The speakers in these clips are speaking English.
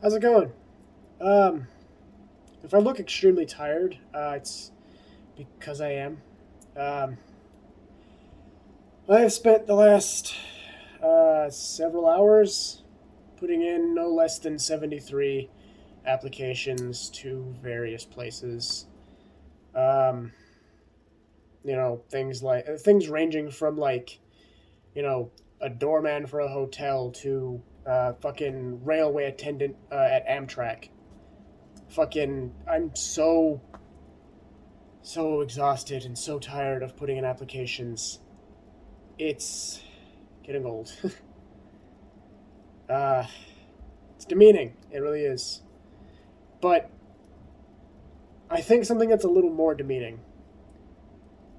How's it going? Um, if I look extremely tired, it's because I am. Um, I have spent the last several hours putting in no less than 73 applications to various places. Um, things ranging from you know, a doorman for a hotel to fucking railway attendant at Amtrak. I'm so exhausted and so tired of putting in applications. It's getting old. uh, it's demeaning. It really is. But I think something that's a little more demeaning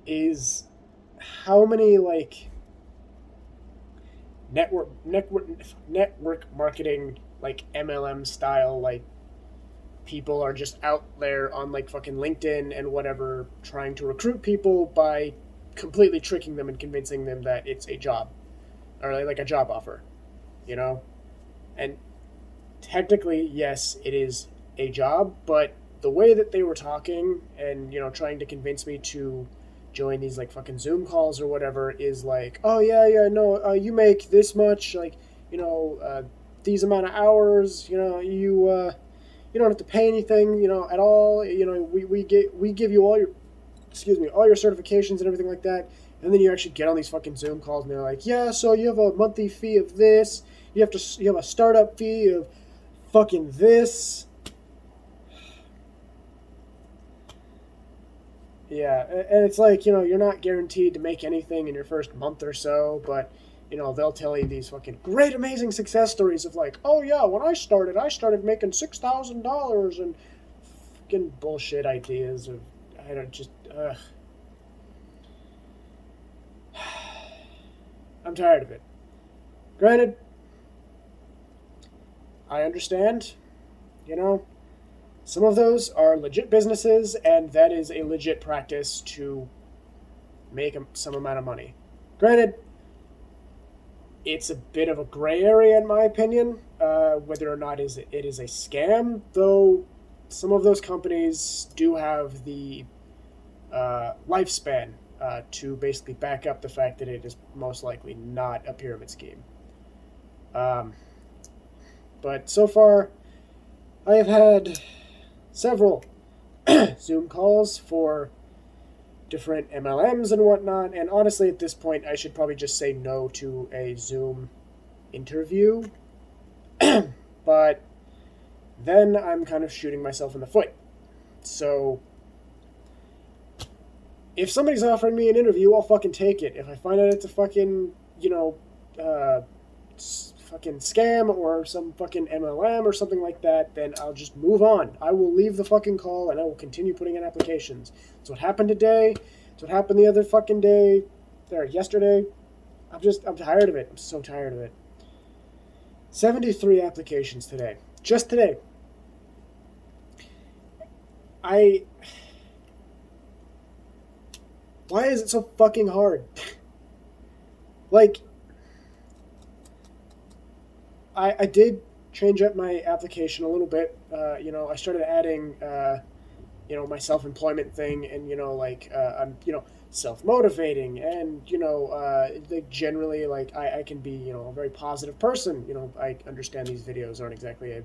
is how many network marketing MLM style people are just out there on fucking LinkedIn and whatever trying to recruit people by completely tricking them and convincing them that it's a job or like a job offer, you know? And technically, yes, it is a job, but the way that they were talking and, trying to convince me to join these fucking Zoom calls or whatever is like, oh, yeah, yeah, no, you make this much, these amount of hours, you don't have to pay anything, at all. We give you all your certifications and everything like that. And then you actually get on these fucking Zoom calls and they're like, yeah, so you have a monthly fee of this. You have a startup fee of fucking this. Yeah, and it's like, you're not guaranteed to make anything in your first month or so, but they'll tell you these fucking great, amazing success stories of like, oh yeah, when I started making $6,000 and fucking bullshit ideas of, I don't just, I'm tired of it. Granted, I understand, you know, some of those are legit businesses, and that is a legit practice to make some amount of money. Granted, it's a bit of a gray area in my opinion, whether or not it is a scam. Though some of those companies do have the lifespan to basically back up the fact that it is most likely not a pyramid scheme. Um, but so far, I have had several Zoom calls for different MLMs and whatnot. And honestly, at this point, I should probably just say no to a Zoom interview. But then I'm kind of shooting myself in the foot. So if somebody's offering me an interview, I'll fucking take it. If I find out it's a fucking, fucking scam or some fucking MLM or something like that, then I'll just move on. I will leave the fucking call and I will continue putting in applications. That's what happened today. That's what happened the other fucking day. Yesterday. I'm tired of it. I'm so tired of it. 73 applications today. Just today. Why is it so fucking hard? I did change up my application a little bit. I started adding, my self-employment thing, and I'm, self-motivating, and generally, I can be, a very positive person. I understand these videos aren't exactly a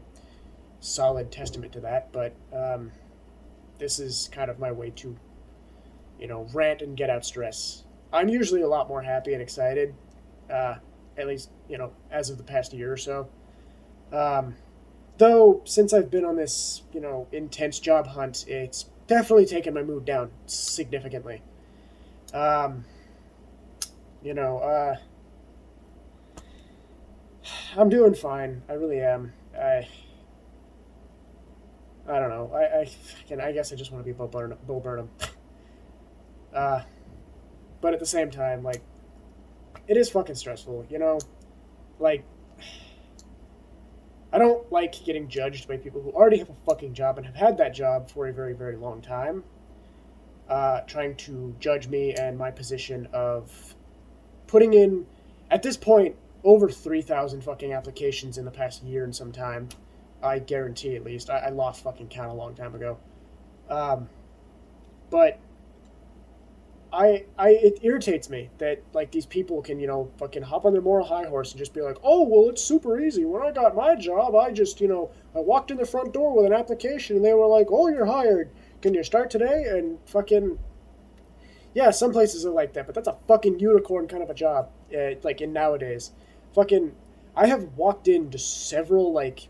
solid testament to that, but this is kind of my way to, rant and get out stress. I'm usually a lot more happy and excited. At least, as of the past year or so. Though, since I've been on this, intense job hunt, it's definitely taken my mood down significantly. Um, you know, uh, I'm doing fine. I really am. I don't know. I guess I just want to be Bo Burnham. Uh, but at the same time, it is fucking stressful, Like, I don't like getting judged by people who already have a fucking job and have had that job for a very, very long time, trying to judge me and my position of putting in, at this point, over 3,000 fucking applications in the past year and some time, I guarantee, at least. I lost fucking count a long time ago. Um, but it irritates me that like these people can fucking hop on their moral high horse and just be like, oh well, it's super easy. When I got my job, I just I walked in the front door with an application and they were like, oh, you're hired. Can you start today? And fucking yeah, some places are like that, but that's a fucking unicorn kind of a job. Like in nowadays, fucking I have walked into several like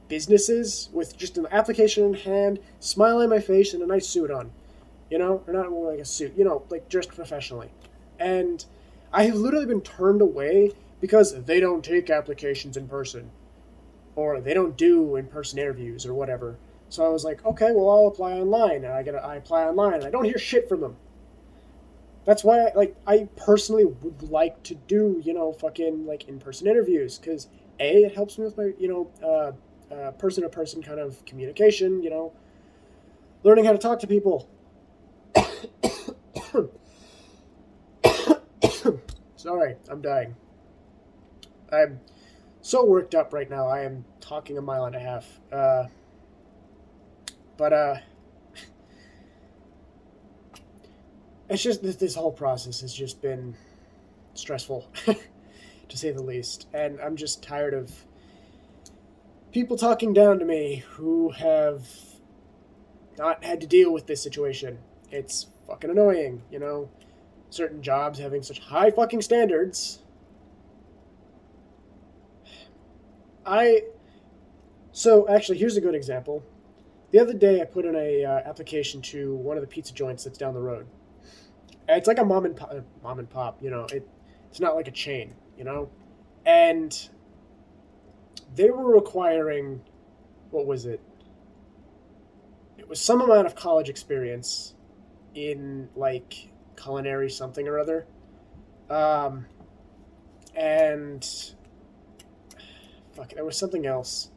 businesses with just an application in hand, smile on my face, and a nice suit on, or not more like a suit, like dressed professionally. And I have literally been turned away because they don't take applications in person or they don't do in-person interviews or whatever. So I was like, okay, well, I'll apply online, and I apply online, and I don't hear shit from them. That's why, I personally would like to do, fucking like in-person interviews because it helps me with my, person-to-person kind of communication, learning how to talk to people. Sorry, I'm dying. I'm so worked up right now. I am talking a mile and a half. But it's just this whole process has just been stressful, to say the least. And I'm just tired of people talking down to me who have not had to deal with this situation. It's fucking annoying, Certain jobs having such high fucking standards. So actually, here's a good example. The other day, I put in a application to one of the pizza joints that's down the road. And it's like a mom and pop. It's not like a chain. And they were requiring, what was it? It was some amount of college experience in like culinary something or other, and fuck, there was something else.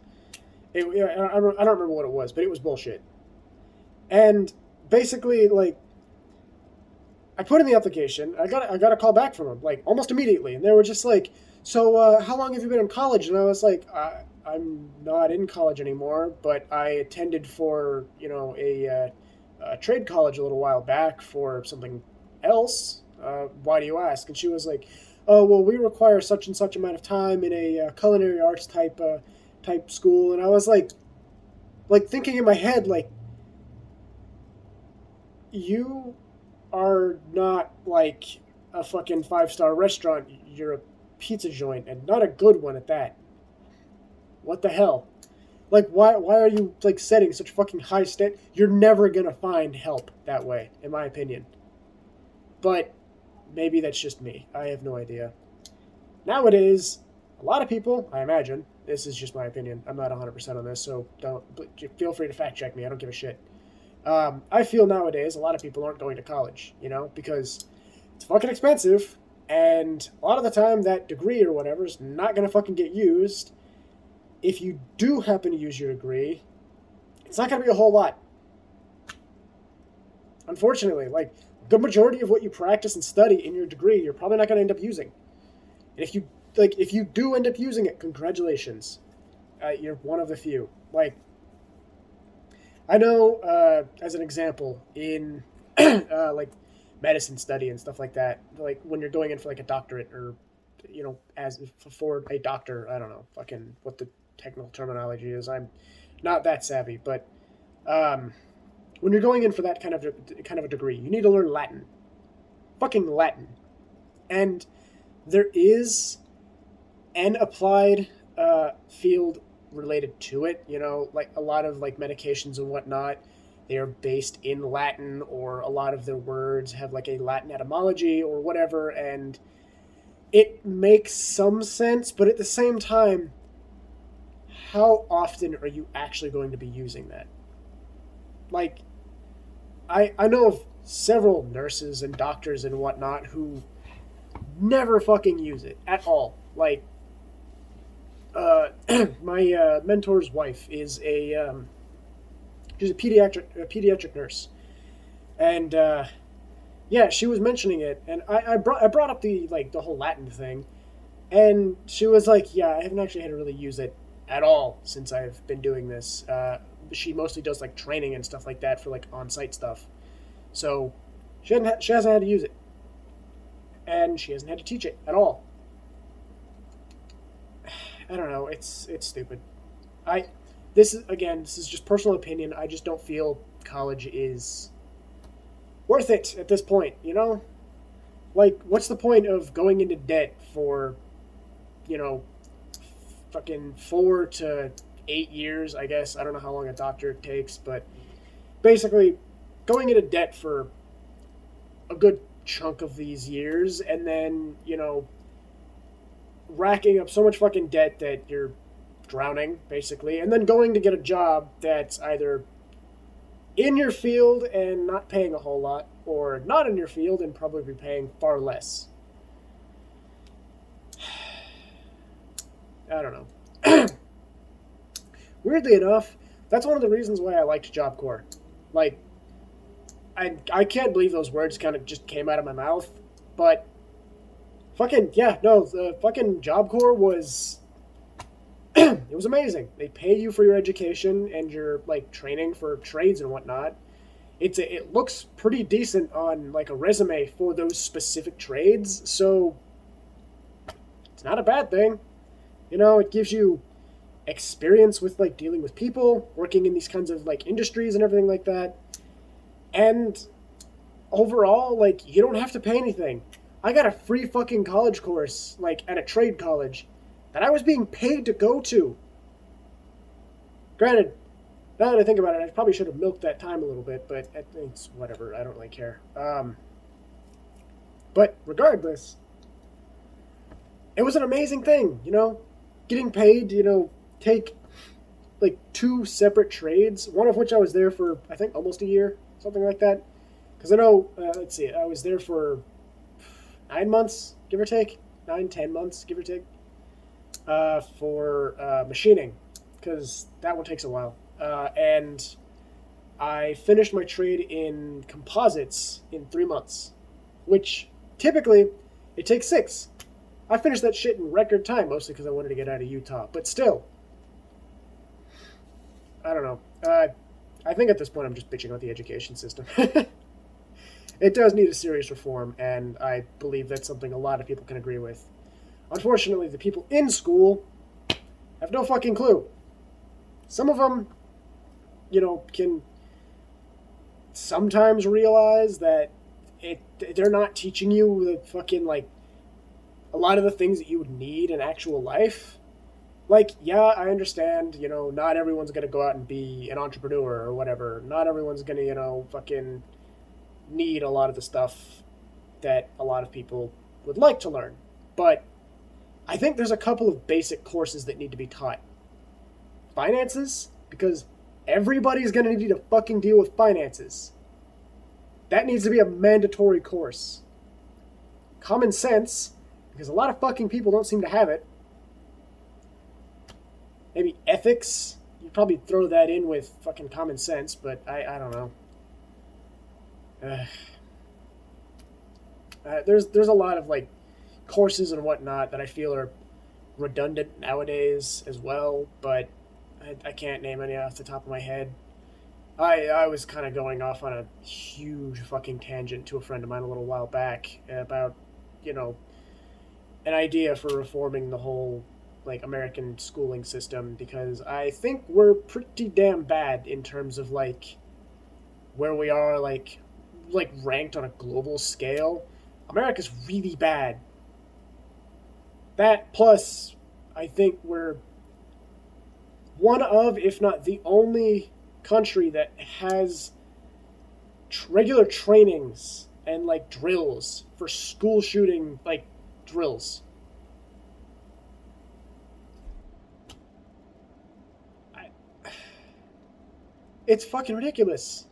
I don't remember what it was, but it was bullshit. And basically, like, I put in the application. I got a call back from them, like, almost immediately. And they were just like, so how long have you been in college? And I was like, I'm not in college anymore, but I attended for, a trade college a little while back for something else. Why do you ask? And she was like, oh, well, we require such and such amount of time in a culinary arts type school. And I was like thinking in my head, like, you are not like a fucking 5-star restaurant. You're a pizza joint, and not a good one at that. What the hell? Like, why are you like setting such fucking high You're never gonna find help that way, in my opinion. But maybe that's just me. I have no idea. Nowadays, a lot of people, I imagine, this is just my opinion. I'm not 100% on this, so feel free to fact check me. I don't give a shit. I feel nowadays a lot of people aren't going to college, because it's fucking expensive, and a lot of the time that degree or whatever is not going to fucking get used. If you do happen to use your degree, it's not going to be a whole lot. Unfortunately, like, the majority of what you practice and study in your degree, you're probably not going to end up using. And if you do end up using it, congratulations. You're one of the few. Like, I know, as an example, in like medicine study and stuff like that, like when you're going in for like a doctorate or, as for a doctor, I don't know, fucking what the technical terminology is. I'm not that savvy, but when you're going in for that kind of a degree, you need to learn Latin, fucking Latin, and there is an applied field related to it, like a lot of like medications and whatnot, they are based in Latin, or a lot of their words have like a Latin etymology or whatever, and it makes some sense, but at the same time, how often are you actually going to be using that? Like, I know of several nurses and doctors and whatnot who never fucking use it at all. Like, my mentor's wife is she's a pediatric nurse, and yeah, she was mentioning it, and I brought up the whole Latin thing, and she was like, yeah, I haven't actually had to really use it at all since I've been doing this. She mostly does like training and stuff like that for like on-site stuff. So she hasn't had to use it, and she hasn't had to teach it at all. I don't know. It's stupid. I this is again, this is just personal opinion. I just don't feel college is worth it at this point. Like, what's the point of going into debt for, you know, fucking 4 to 8 years? I guess I don't know how long a doctor takes, but basically, going into debt for a good chunk of these years, and then racking up so much fucking debt that you're drowning, basically, and then going to get a job that's either in your field and not paying a whole lot, or not in your field and probably paying far less. I don't know. Weirdly enough, that's one of the reasons why I liked Job Corps. Like, I can't believe those words kind of just came out of my mouth, but fucking, yeah, no, the fucking Job Corps was it was amazing. They pay you for your education and your like training for trades and whatnot. It looks pretty decent on like a resume for those specific trades, so it's not a bad thing. It gives you experience with like dealing with people, working in these kinds of like industries and everything like that. And overall, like, you don't have to pay anything. I got a free fucking college course, like at a trade college, that I was being paid to go to. Granted, now that I think about it, I probably should have milked that time a little bit, but it's whatever. I don't really care. But regardless, it was an amazing thing, getting paid, take like 2 separate trades, one of which I was there for, I think, almost a year, something like that. Because I know, let's see, I was there for 9 months, give or take, 10 months, give or take, for machining, because that one takes a while. And I finished my trade in composites in 3 months, which typically it takes 6. I finished that shit in record time, mostly because I wanted to get out of Utah. But still, I don't know. I think at this point I'm just bitching about the education system. It does need a serious reform, and I believe that's something a lot of people can agree with. Unfortunately, the people in school have no fucking clue. Some of them, can sometimes realize that they're not teaching you the fucking, like, a lot of the things that you would need in actual life. Like, yeah, I understand, not everyone's going to go out and be an entrepreneur or whatever. Not everyone's going to, fucking need a lot of the stuff that a lot of people would like to learn. But I think there's a couple of basic courses that need to be taught. Finances, because everybody's going to need to fucking deal with finances. That needs to be a mandatory course. Common sense, because a lot of fucking people don't seem to have it. Maybe ethics. You'd probably throw that in with fucking common sense, but I don't know. There's a lot of like courses and whatnot that I feel are redundant nowadays as well, but I can't name any off the top of my head. I was kind of going off on a huge fucking tangent to a friend of mine a little while back about, an idea for reforming the whole like American schooling system, because I think we're pretty damn bad in terms of like where we are like ranked on a global scale. America's really bad. That plus I think we're one of, if not the only country that has regular trainings and like drills for school shooting, like drills. It's fucking ridiculous.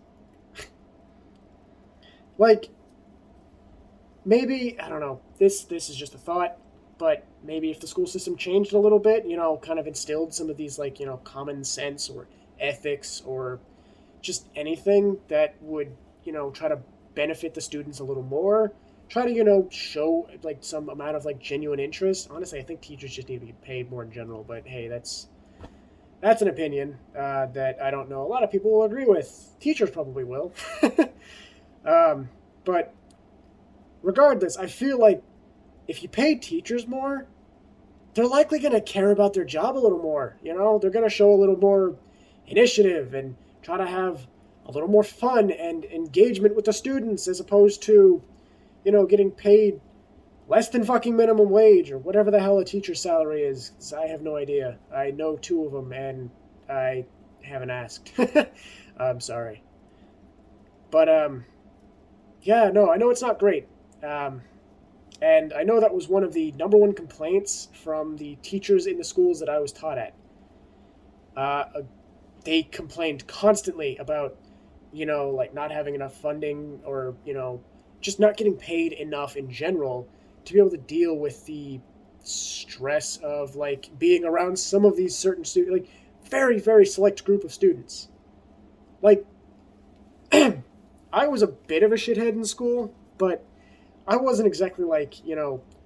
Like, maybe, I don't know, this is just a thought, but maybe if the school system changed a little bit, kind of instilled some of these, like, common sense or ethics or just anything that would, try to benefit the students a little more, try to, show, some amount of, genuine interest. Honestly, I think teachers just need to be paid more in general, but hey, that's That's an opinion that I don't know a lot of people will agree with. Teachers probably will. um, but regardless, I feel like if you pay teachers more, they're likely going to care about their job a little more. You know, they're going to show a little more initiative and try to have a little more fun and engagement with the students as opposed to, getting paid less than fucking minimum wage or whatever the hell a teacher's salary is. 'Cause I have no idea. I know two of them and I haven't asked. I'm sorry. But, yeah, no, I know it's not great. Um, and I know that was one of the number one complaints from the teachers in the schools that I was taught at. Uh, they complained constantly about, like not having enough funding or, just not getting paid enough in general to be able to deal with the stress of like being around some of these certain students, like very, very select group of students. Like, I was a bit of a shithead in school, but I wasn't exactly like,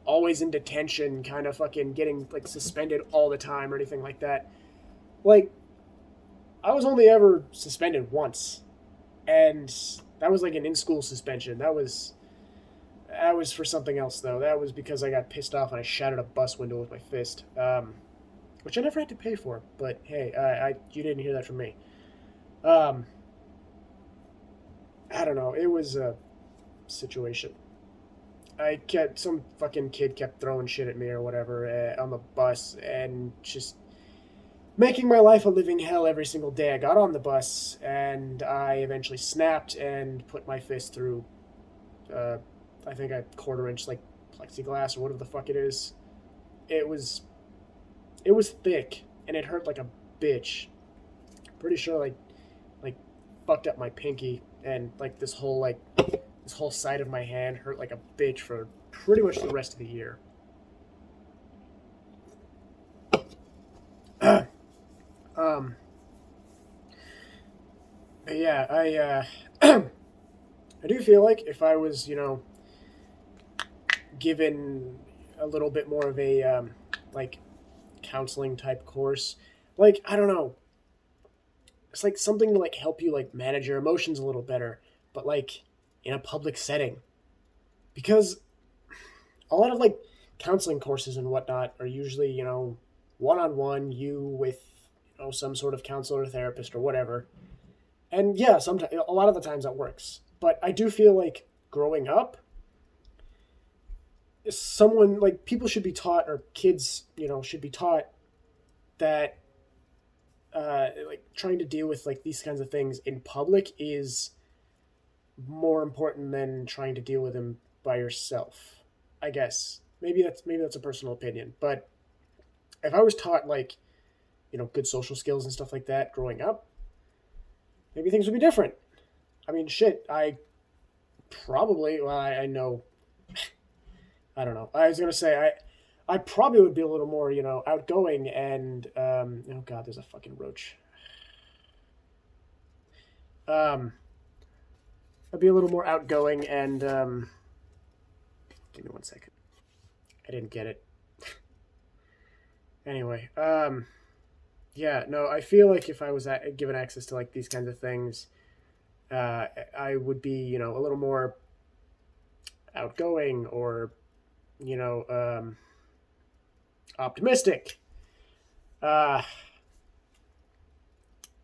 always in detention, kind of fucking getting like suspended all the time or anything like that. Like, I was only ever suspended once, and that was like an in-school suspension. That was for something else though. That was because I got pissed off and I shattered a bus window with my fist, which I never had to pay for. But hey, you didn't hear that from me. Um, I don't know. It was a situation. Some fucking kid kept throwing shit at me or whatever on the bus and just making my life a living hell every single day. I got on the bus and I eventually snapped and put my fist through, uh, I think a quarter inch like plexiglass or whatever the fuck it is. It was it was thick and it hurt like a bitch. Pretty sure like fucked up my pinky and like this whole side of my hand hurt like a bitch for pretty much the rest of the year. um, yeah, I do feel like if I was given a little bit more of a like counseling type course, like I don't know, it's like something to like help you like manage your emotions a little better, but like in a public setting because a lot of like counseling courses and whatnot are usually one on one you with some sort of counselor or therapist or whatever. And yeah, sometimes a lot of the times that works. But I do feel like growing up, someone like people should be taught or kids should be taught that like trying to deal with like these kinds of things in public is more important than trying to deal with them by yourself. I guess maybe that's a personal opinion, but if I was taught like good social skills and stuff like that growing up, maybe things would be different. I mean, shit, I know, I don't know. I was gonna say I probably would be a little more outgoing and oh god, there's a fucking roach. Um, I'd be a little more outgoing and give me 1 second. I didn't get it. Anyway, yeah, no, I feel like if I was given access to like these kinds of things, I would be a little more outgoing or you know optimistic. Uh,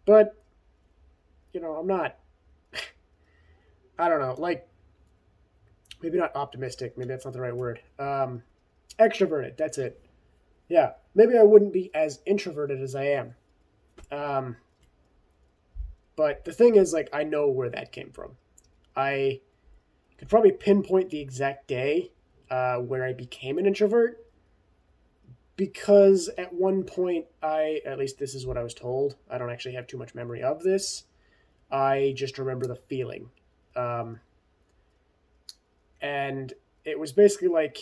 but I'm not. I don't know, like maybe not optimistic. Maybe that's not the right word. Extroverted. That's it. Yeah, maybe I wouldn't be as introverted as I am. Um, but the thing is, like, I know where that came from. I could probably pinpoint the exact day where I became an introvert because at one point, at least this is what I was told, I don't actually have too much memory of this. I just remember the feeling. Um, and it was basically like,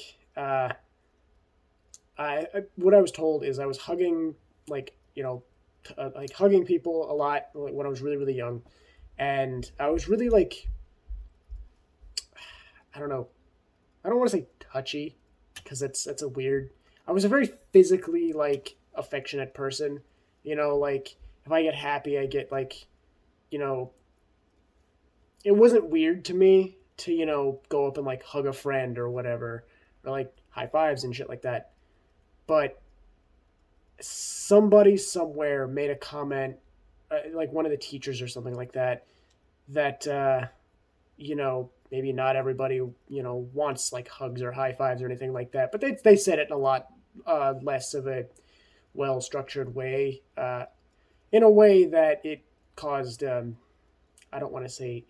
what I was told is I was hugging, like, like hugging people a lot like, when I was really, really young. And I was really like, I don't know, I don't want to say touchy because that's a weird. I was a very physically like affectionate person. Like if I get happy, I get like, you know, it wasn't weird to me to, go up and like hug a friend or whatever, or like high fives and shit like that. But somebody somewhere made a comment, like one of the teachers or something like that, that, maybe not everybody, wants like hugs or high fives or anything like that. But they said it in a lot less of a well structured way, in a way that it caused, I don't want to say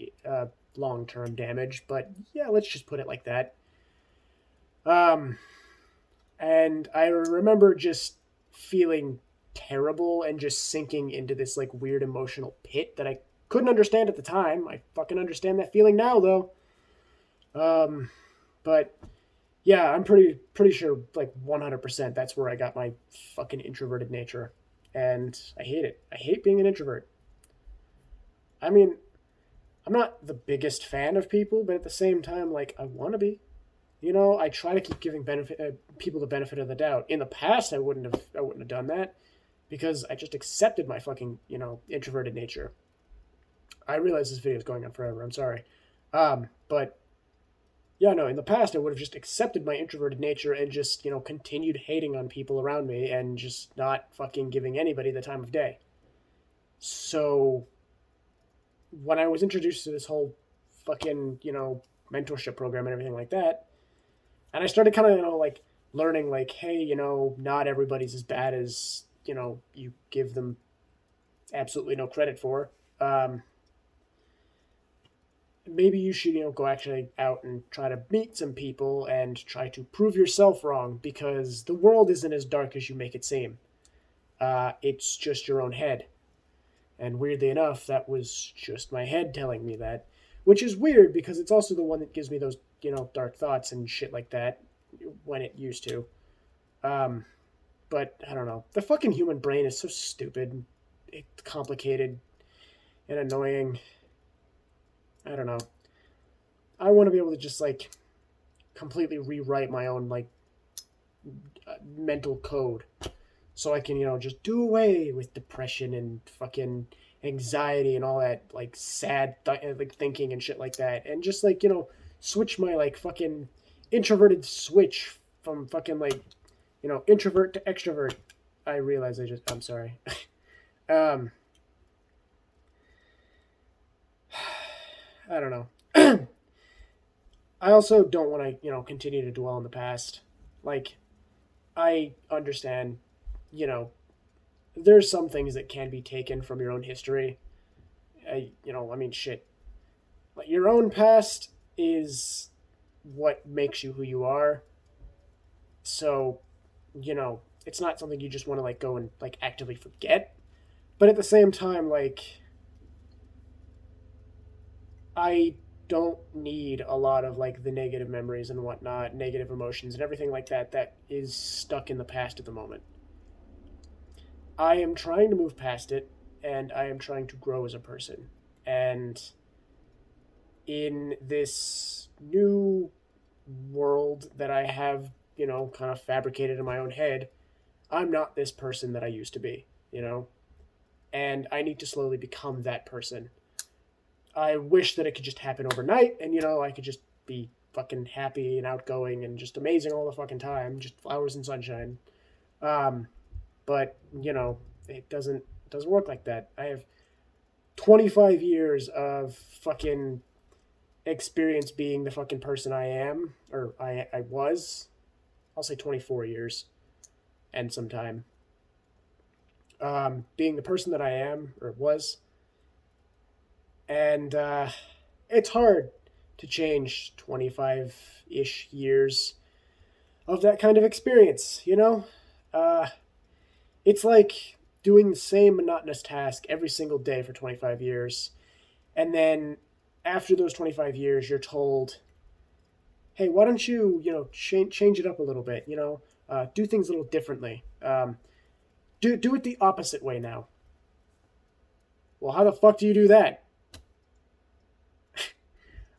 long term damage, but yeah, let's just put it like that. Um, and I remember just feeling terrible and just sinking into this like weird emotional pit that I couldn't understand at the time. I fucking understand that feeling now though. Um, but yeah, I'm pretty sure like 100% that's where I got my fucking introverted nature, and I hate it. I hate being an introvert. I mean, I'm not the biggest fan of people, but at the same time, like I want to be. I try to keep giving benefit people the benefit of the doubt. In the past, I wouldn't have done that because I just accepted my fucking introverted nature. I realize this video is going on forever. I'm sorry, but yeah, no. In the past, I would have just accepted my introverted nature and just continued hating on people around me and just not fucking giving anybody the time of day. So when I was introduced to this whole fucking mentorship program and everything like that, and I started kind of like learning like, hey, not everybody's as bad as you give them absolutely no credit for. Maybe you should go actually out and try to meet some people and try to prove yourself wrong, because the world isn't as dark as you make it seem. It's just your own head. And weirdly enough, that was just my head telling me that, which is weird because it's also the one that gives me those dark thoughts and shit like that when it used to. But I don't know. The fucking human brain is so stupid, it's complicated and annoying. I don't know. I want to be able to just like completely rewrite my own like mental code, so I can just do away with depression and fucking anxiety and all that like sad like thinking and shit like that, and just like switch my like fucking introverted switch from fucking like introvert to extrovert. I realize I'm sorry. um I don't know. I also don't want to continue to dwell on the past. Like, I understand, you know there's some things that can be taken from your own history. I mean, shit. Like, your own past is what makes you who you are. So, it's not something you just want to like go and like actively forget. But at the same time, like, I don't need a lot of like the negative memories and whatnot, negative emotions and everything like that that is stuck in the past at the moment. I am trying to move past it, and I am trying to grow as a person. And in this new world that I have, kind of fabricated in my own head, I'm not this person that I used to be, and I need to slowly become that person. I wish that it could just happen overnight and, I could just be fucking happy and outgoing and just amazing all the fucking time, just flowers and sunshine. Um, but, it doesn't work like that. I have 25 years of fucking experience being the fucking person I am, or I was. I'll say 24 years and some time. Being the person that I am, or was. And it's hard to change 25-ish years of that kind of experience. It's like doing the same monotonous task every single day for 25 years. And then after those 25 years, you're told, hey, why don't you, change it up a little bit, do things a little differently. Do it the opposite way now. Well, how the fuck do you do that?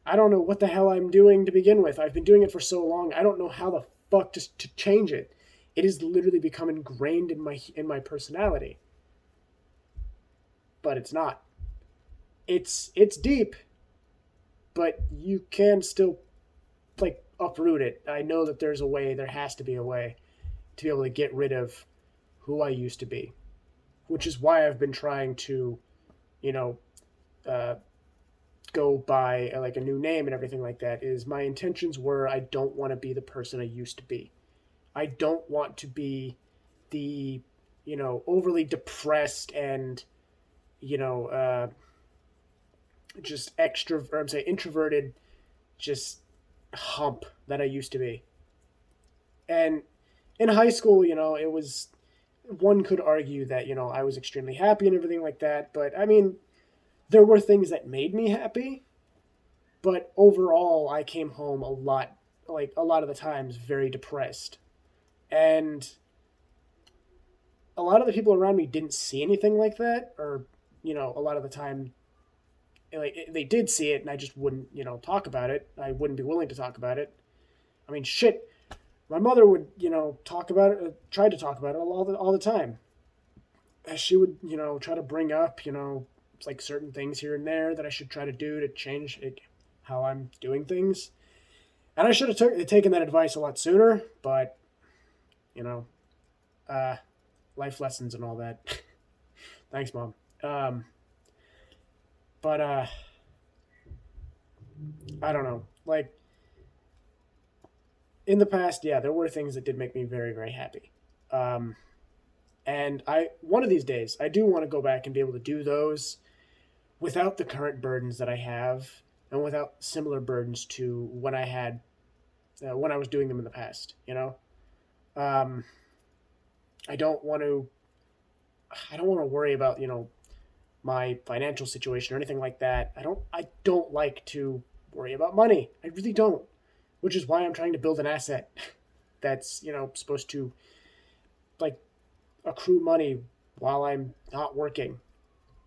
I don't know what the hell I'm doing to begin with. I've been doing it for so long. I don't know how the fuck to change it. It has literally become ingrained in my personality. but it's not. It's deep, but you can still like uproot it. I know that there's a way. There has to be a way to be able to get rid of who I used to be, which is why I've been trying to, you know, uh, go by like a new name and everything like that. Is my intentions were I don't want to be the person I used to be. I don't want to be the, overly depressed and, you know, just extra, or I'm saying introverted, just hump that I used to be. And in high school, it was, one could argue that, I was extremely happy and everything like that. But I mean, there were things that made me happy. But overall, I came home a lot of the times, very depressed. And a lot of the people around me didn't see anything like that, or, a lot of the time, like they did see it, and I just wouldn't, talk about it. I wouldn't be willing to talk about it. I mean, shit. My mother would, talk about it, try to talk about it all the time. She would, try to bring up, like certain things here and there that I should try to do to change how I'm doing things. And I should have taken that advice a lot sooner, but, you know, life lessons and all that. Thanks, Mom. But I don't know. Like, in the past, yeah, there were things that did make me very, very happy. And one of these days, I do want to go back and be able to do those without the current burdens that I have and without similar burdens to when I had, when I was doing them in the past, Um, I don't want to, worry about, my financial situation or anything like that. I don't like to worry about money. I really don't, which is why I'm trying to build an asset that's, supposed to like accrue money while I'm not working.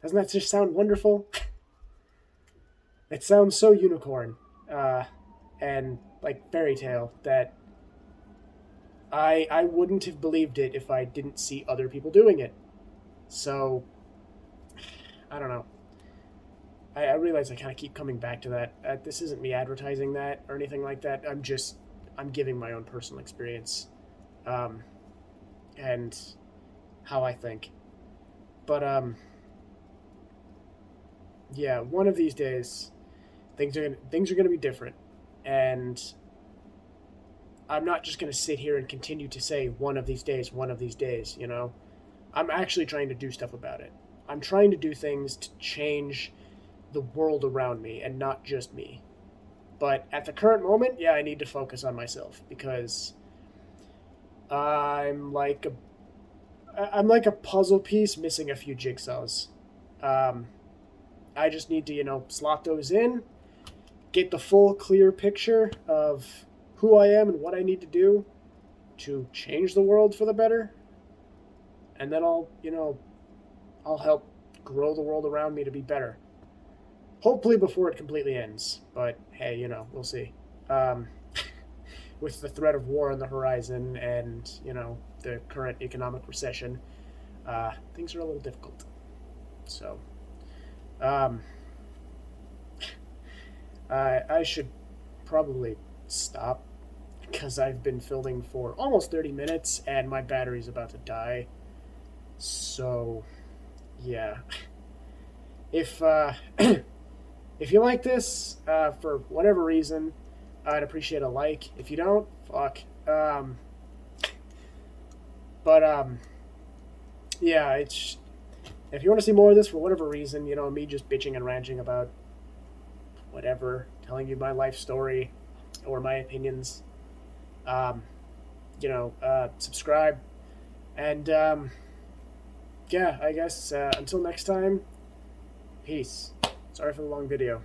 Doesn't that just sound wonderful? It sounds so unicorn, and like fairy tale that I wouldn't have believed it if I didn't see other people doing it. So I don't know. I realize I kind of keep coming back to that. This isn't me advertising that or anything like that. I'm giving my own personal experience, and how I think. But yeah, one of these days, things are gonna be different, and I'm not just gonna sit here and continue to say one of these days, one of these days. I'm actually trying to do stuff about it. I'm trying to do things to change the world around me and not just me. But at the current moment, yeah, I need to focus on myself because I'm like a puzzle piece missing a few jigsaws. Um, I just need to, slot those in, get the full clear picture of who I am and what I need to do to change the world for the better. And then I'll help grow the world around me to be better. Hopefully before it completely ends. But hey, we'll see. Um, with the threat of war on the horizon and, the current economic recession, things are a little difficult. So, um, I should probably stop because I've been filming for almost 30 minutes and my battery's about to die. So, yeah. If if you like this, for whatever reason, I'd appreciate a like. If you don't, fuck. But yeah, if you want to see more of this for whatever reason, me just bitching and ranting about whatever, telling you my life story or my opinions, subscribe. And yeah, I guess until next time, peace. Sorry for the long video.